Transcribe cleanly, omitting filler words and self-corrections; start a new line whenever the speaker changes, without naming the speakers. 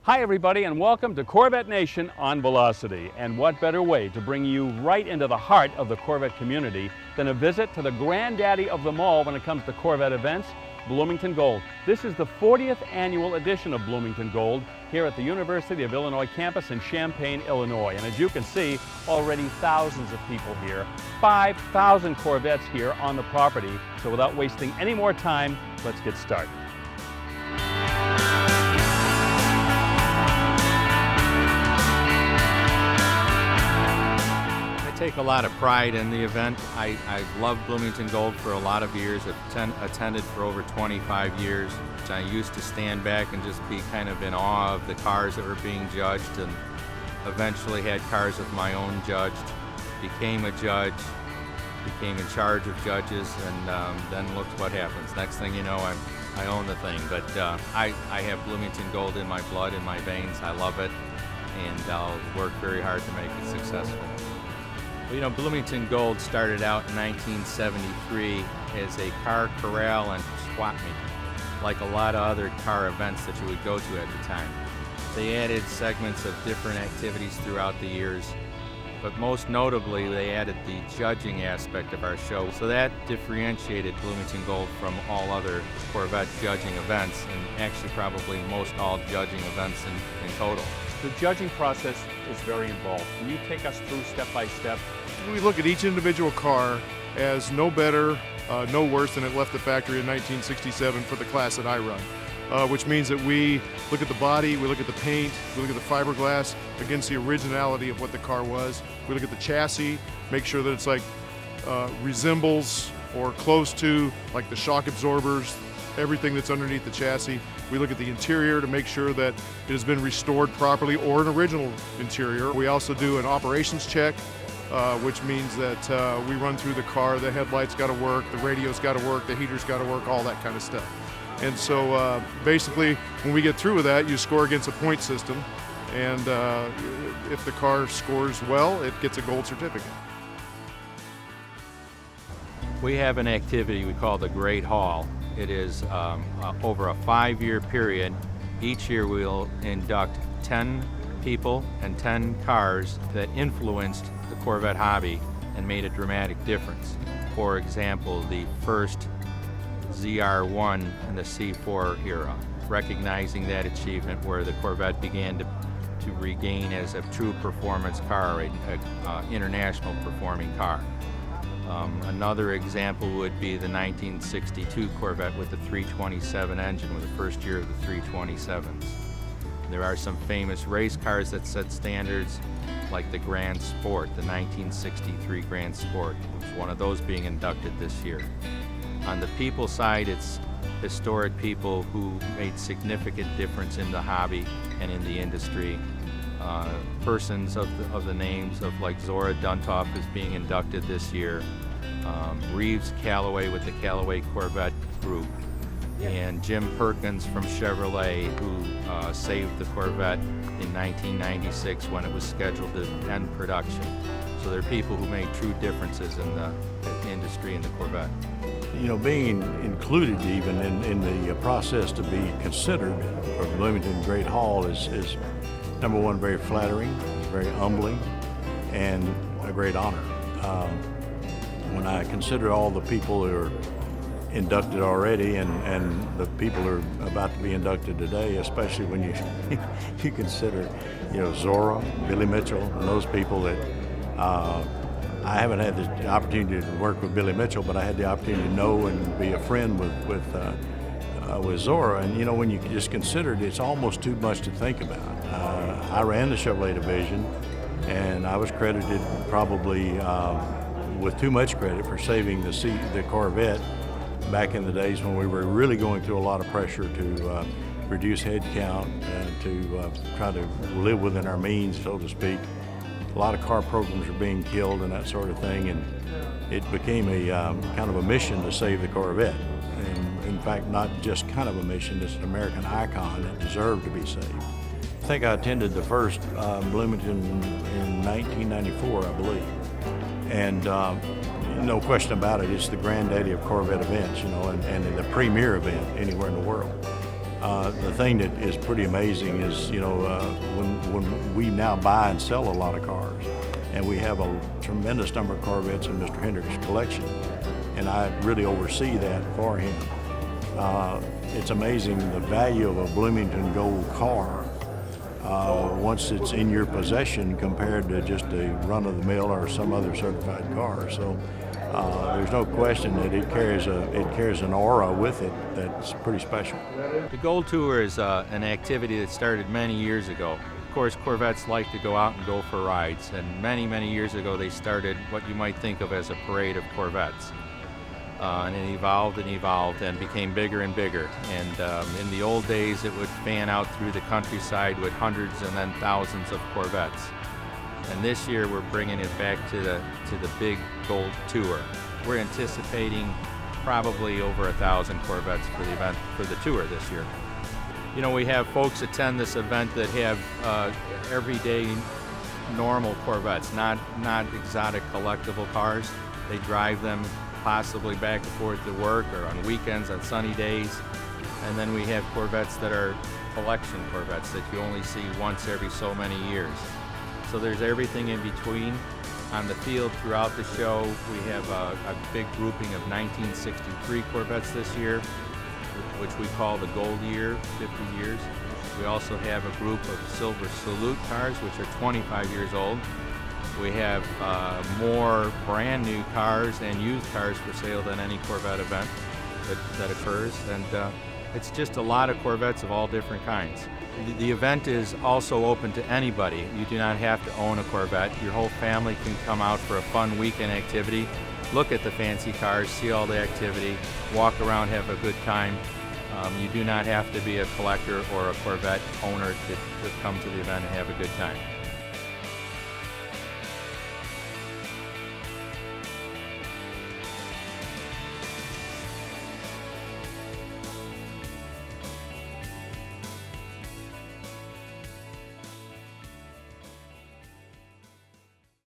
Hi everybody, and welcome to Corvette Nation on Velocity. And what better way to bring you right into the heart of the Corvette community than a visit to the granddaddy of them all when it comes to Corvette events, Bloomington Gold. This is the 40th annual edition of Bloomington Gold here at the University of Illinois campus in Champaign, Illinois. And as you can see, already thousands of people here, 5,000 Corvettes here on the property. So without wasting any more time, let's get started.
I take a lot of pride in the event. I've loved Bloomington Gold for a lot of years. I've attended for over 25 years. I used to stand back and just be kind of in awe of the cars that were being judged, and eventually had cars of my own judged, became a judge, became in charge of judges, and then look what happens. Next thing you know, I own the thing. But I have Bloomington Gold in my blood, in my veins. I love it, and I'll work very hard to make it successful. Well, you know, Bloomington Gold started out in 1973 as a car corral and swap meet, like a lot of other car events that you would go to at the time. They added segments of different activities throughout the years, but most notably they added the judging aspect of our show. So that differentiated Bloomington Gold from all other Corvette judging events, and actually probably most all judging events in total.
The judging process is very involved. Can you take us through step by step?
We look at each individual car as no better, no worse than it left the factory in 1967 for the class that I run, which means that we look at the body, we look at the paint, we look at the fiberglass against the originality of what the car was. We look at the chassis, make sure that it's like resembles or close to like the shock absorbers, everything that's underneath the chassis. We look at the interior to make sure that it has been restored properly or an original interior. We also do an operations check, which means that we run through the car, the headlights got to work, the radio's got to work, the heater's got to work, all that kind of stuff. And so basically when we get through with that, you score against a point system, and if the car scores well, it gets a gold certificate.
We have an activity we call the Great Hall. It is over a 5-year period. Each year we'll induct 10 people and 10 cars that influenced the Corvette hobby and made a dramatic difference. For example, the first ZR1 in the C4 era, recognizing that achievement where the Corvette began to regain as a true performance car, an international performing car. Another example would be the 1962 Corvette with the 327 engine, with the first year of the 327s. There are some famous race cars that set standards, like the Grand Sport, the 1963 Grand Sport. There's one of those being inducted this year. On the people side, it's historic people who made significant difference in the hobby and in the industry. Persons of the names of like Zora Duntov is being inducted this year. Reeves Callaway with the Callaway Corvette Group, and Jim Perkins from Chevrolet, who saved the Corvette in 1996 when it was scheduled to end production. So there are people who made true differences in the industry and the Corvette.
You know, being included even in the process to be considered for Bloomington Great Hall is number one, very flattering, very humbling, and a great honor. When I consider all the people who are inducted already and the people who are about to be inducted today, especially when you you consider, you know, Zora, Billy Mitchell, and those people that I haven't had the opportunity to work with Billy Mitchell, but I had the opportunity to know and be a friend with Zora. And you know, when you just consider it, it's almost too much to think about. I ran the Chevrolet division, and I was credited probably with too much credit for saving the Corvette back in the days when we were really going through a lot of pressure to reduce head count, to try to live within our means, so to speak. A lot of car programs were being killed and that sort of thing, and it became a kind of a mission to save the Corvette. And in fact, not just kind of a mission, it's an American icon that deserved to be saved. I think I attended the first Bloomington in 1994, I believe. And no question about it, it's the granddaddy of Corvette events, you know, and the premier event anywhere in the world. The thing that is pretty amazing is, when we now buy and sell a lot of cars, and we have a tremendous number of Corvettes in Mr. Hendrick's collection, and I really oversee that for him. It's amazing the value of a Bloomington Gold car once it's in your possession compared to just a run-of-the-mill or some other certified car. So there's no question that it carries an aura with it that's pretty special.
The Gold Tour is an activity that started many years ago. Of course, Corvettes like to go out and go for rides, and many, many years ago they started what you might think of as a parade of Corvettes. And it evolved and became bigger and bigger. And in the old days, it would fan out through the countryside with hundreds and then thousands of Corvettes. And this year, we're bringing it back to the big Gold Tour. We're anticipating probably over 1,000 Corvettes for the event, for the tour this year. You know, we have folks attend this event that have everyday normal Corvettes, not exotic collectible cars. They drive them possibly back and forth to work or on weekends, on sunny days. And then we have Corvettes that are collection Corvettes that you only see once every so many years. So there's everything in between. On the field throughout the show, we have a big grouping of 1963 Corvettes this year, which we call the Gold Year, 50 years. We also have a group of Silver Salute cars, which are 25 years old. We have more brand new cars and used cars for sale than any Corvette event that occurs. And it's just a lot of Corvettes of all different kinds. The event is also open to anybody. You do not have to own a Corvette. Your whole family can come out for a fun weekend activity, look at the fancy cars, see all the activity, walk around, have a good time. You do not have to be a collector or a Corvette owner to come to the event and have a good time.